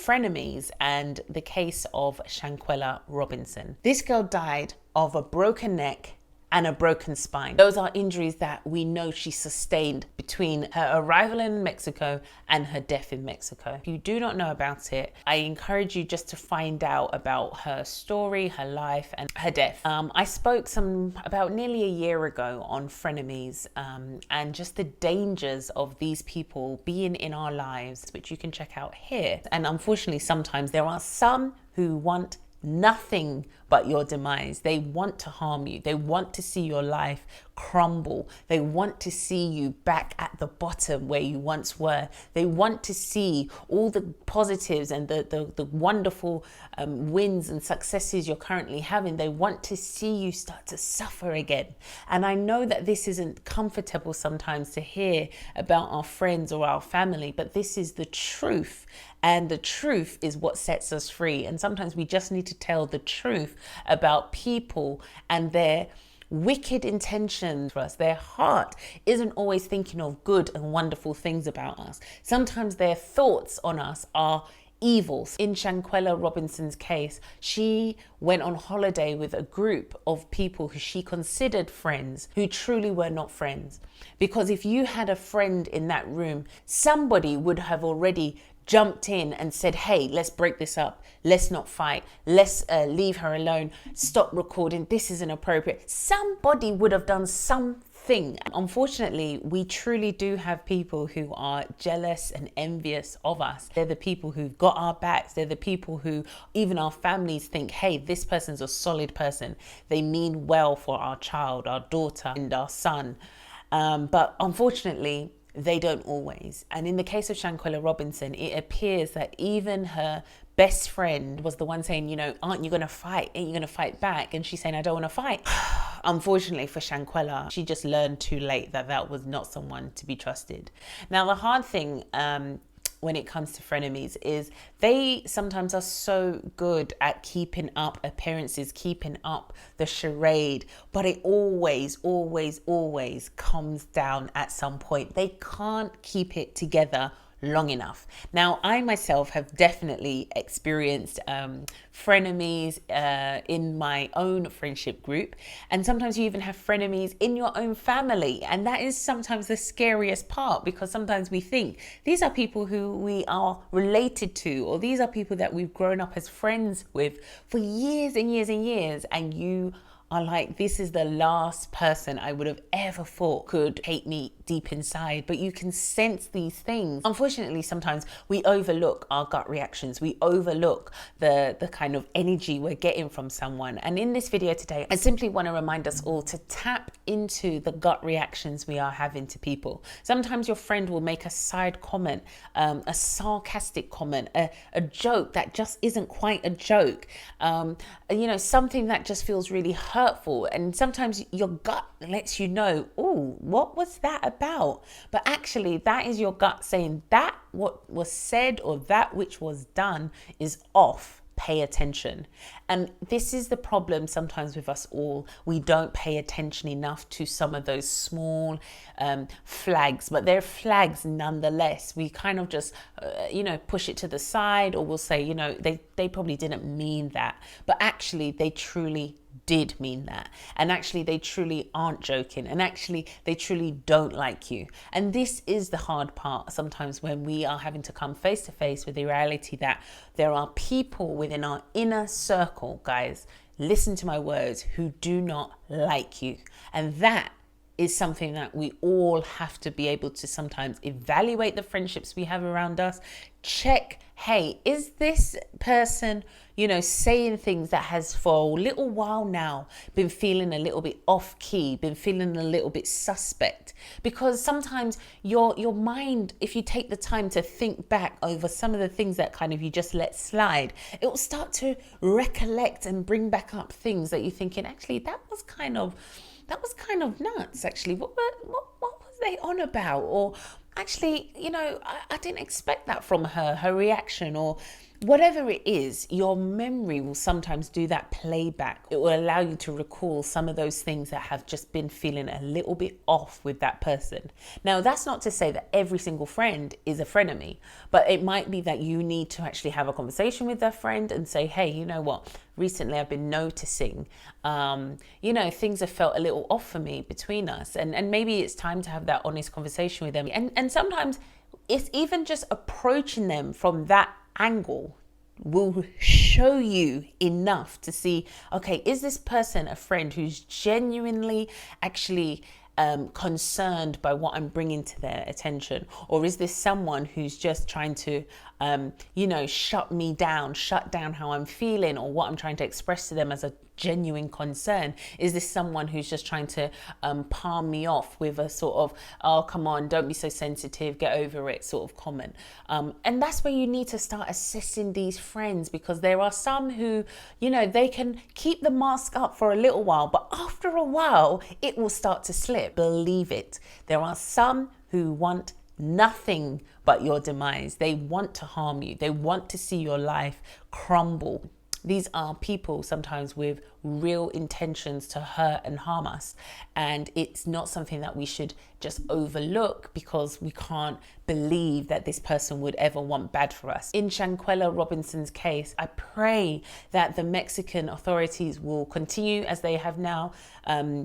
frenemies and the case of Shanquella Robinson. This girl died of a broken neck and a broken spine. Those are injuries that we know she sustained between her arrival in Mexico and her death in Mexico. If you do not know about it, I encourage you just to find out about her story, her life, and her death. I spoke about nearly a year ago on frenemies and just the dangers of these people being in our lives, which you can check out here. And unfortunately, sometimes there are some who want nothing but your demise. They want to harm you. They want to see your life crumble. They want to see you back at the bottom where you once were. They want to see all the positives and the wonderful wins and successes you're currently having. They want to see you start to suffer again. And I know that this isn't comfortable sometimes to hear about our friends or our family, but this is the truth. And the truth is what sets us free. And sometimes we just need to tell the truth about people and their wicked intentions for us. Their heart isn't always thinking of good and wonderful things about us. Sometimes their thoughts on us are evils. In Shanquella Robinson's case, she went on holiday with a group of people who she considered friends who truly were not friends. Because if you had a friend in that room, somebody would have already jumped in and said, hey, let's break this up. Let's not fight. Let's leave her alone. Stop recording. This isn't appropriate. Somebody would have done something. Unfortunately, we truly do have people who are jealous and envious of us. They're the people who've got our backs. They're the people who even our families think, hey, this person's a solid person. They mean well for our child, our daughter, and our son. But unfortunately, they don't always. And in the case of Shanquella Robinson, it appears that even her best friend was the one saying, you know, aren't you going to fight? Ain't you going to fight back? And she's saying, I don't want to fight. Unfortunately for Shanquella, she just learned too late that that was not someone to be trusted. Now, the hard thing when it comes to frenemies is they sometimes are so good at keeping up appearances, keeping up the charade, but it always comes down at some point. They can't keep it together long enough. Now, I myself have definitely experienced frenemies in my own friendship group, and sometimes you even have frenemies in your own family, and that is sometimes the scariest part, because sometimes we think these are people who we are related to, or these are people that we've grown up as friends with for years and years and years, and you are like, this is the last person I would have ever thought could hate me deep inside. But you can sense these things. Unfortunately, sometimes we overlook our gut reactions. We overlook the kind of energy we're getting from someone. And in this video today, I simply want to remind us all to tap into the gut reactions we are having to people. Sometimes your friend will make a side comment, a sarcastic comment, a joke that just isn't quite a joke, you know, something that just feels really hurtful. And sometimes your gut lets you know, oh, what was that about? But actually, that is your gut saying that what was said or that which was done is off. Pay attention. And this is the problem sometimes with us all. We don't pay attention enough to some of those small flags, but they're flags nonetheless. We kind of just, you know, push it to the side, or we'll say, you know, they probably didn't mean that, but actually they truly did mean that. And actually they truly aren't joking, and actually they truly don't like you. And this is the hard part sometimes, when we are having to come face to face with the reality that there are people within our inner circle, guys, listen to my words, who do not like you. And that is something that we all have to be able to sometimes evaluate the friendships we have around us. Check, hey, is this person, you know, saying things that has for a little while now been feeling a little bit off key, been feeling a little bit suspect? Because sometimes your mind, if you take the time to think back over some of the things that kind of you just let slide, it will start to recollect and bring back up things that you're thinking, actually, that was kind of nuts, actually. What was they on about? Or actually, you know, I didn't expect that from her reaction. Or whatever it is, your memory will sometimes do that playback. It will allow you to recall some of those things that have just been feeling a little bit off with that person. Now, that's not to say that every single friend is a frenemy, but it might be that you need to actually have a conversation with that friend and say, hey, you know what? Recently, I've been noticing, things have felt a little off for me between us. And maybe it's time to have that honest conversation with them. And sometimes it's even just approaching them from that angle will show you enough to see, okay, is this person a friend who's genuinely actually concerned by what I'm bringing to their attention? Or is this someone who's just trying to, shut down how I'm feeling or what I'm trying to express to them as a genuine concern? Is this someone who's just trying to palm me off with a sort of, oh, come on, don't be so sensitive, get over it sort of comment? And that's where you need to start assessing these friends, because there are some who, they can keep the mask up for a little while, but after a while, it will start to slip. Believe it. There are some who want nothing but your demise. They want to harm you. They want to see your life crumble. These are people sometimes with real intentions to hurt and harm us. And it's not something that we should just overlook because we can't believe that this person would ever want bad for us. In Shanquella Robinson's case, I pray that the Mexican authorities will continue, as they have now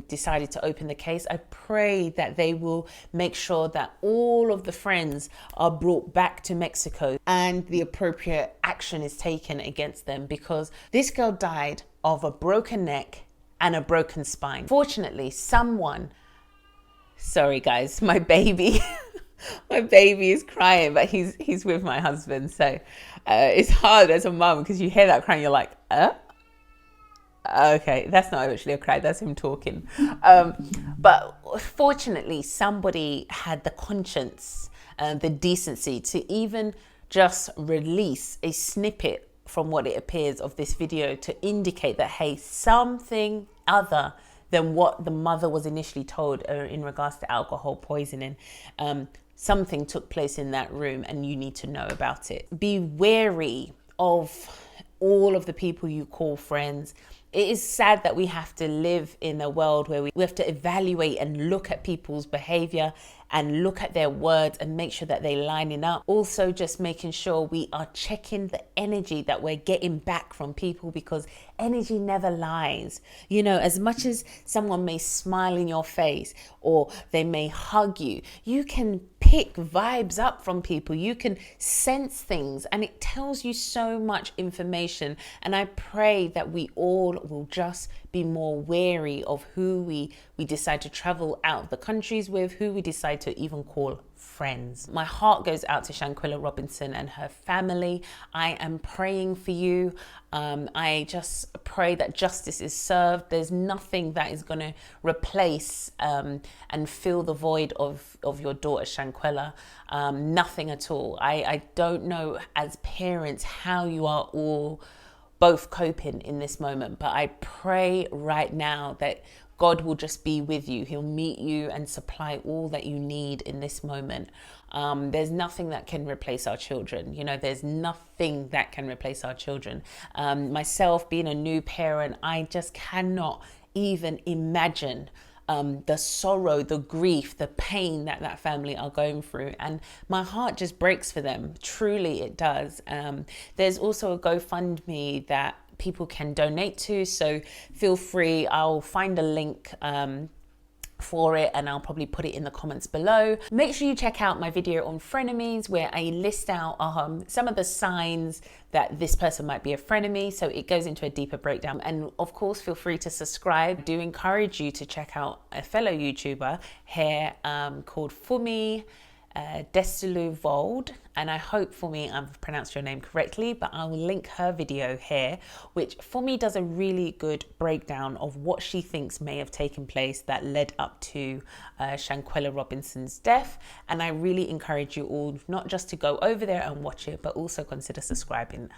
decided to open the case. I pray that they will make sure that all of the friends are brought back to Mexico and the appropriate action is taken against them, because this girl died of a broken neck and a broken spine. Fortunately, sorry guys, my baby, my baby is crying, but he's with my husband. So it's hard as a mum because you hear that crying, you're like, okay, that's not actually a cry, that's him talking. But fortunately, somebody had the conscience, the decency to even just release a snippet from what it appears of this video to indicate that, hey, something other than what the mother was initially told in regards to alcohol poisoning, something took place in that room and you need to know about it. Be wary of all of the people you call friends. It is sad that we have to live in a world where we have to evaluate and look at people's behavior and look at their words and make sure that they're lining up. Also, just making sure we are checking the energy that we're getting back from people, because energy never lies. As much as someone may smile in your face or they may hug you, you can pick vibes up from people. You can sense things, and it tells you so much information. And I pray that we all will just be more wary of who we decide to travel out of the countries with, who we decide to even call friends. My heart goes out to Shanquella Robinson and her family. I am praying for you. I just pray that justice is served. There's nothing that is going to replace and fill the void of your daughter Shanquella. Nothing at all. I don't know as parents how you are all both coping in this moment, but I pray right now that God will just be with you. He'll meet you and supply all that you need in this moment. There's nothing that can replace our children. There's nothing that can replace our children. Myself being a new parent, I just cannot even imagine the sorrow, the grief, the pain that family are going through. And my heart just breaks for them. Truly, it does. There's also a GoFundMe that people can donate to, so feel free. I'll find a link for it and I'll probably put it in the comments below. Make sure you check out my video on frenemies, where I list out some of the signs that this person might be a frenemy, so it goes into a deeper breakdown. And of course, feel free to subscribe. I do encourage you to check out a fellow YouTuber here called Fumi Desiluvold, and I hope, Fumi, I've pronounced your name correctly, but I'll link her video here, which Fumi does a really good breakdown of what she thinks may have taken place that led up to Shanquella Robinson's death. And I really encourage you all not just to go over there and watch it, but also consider subscribing.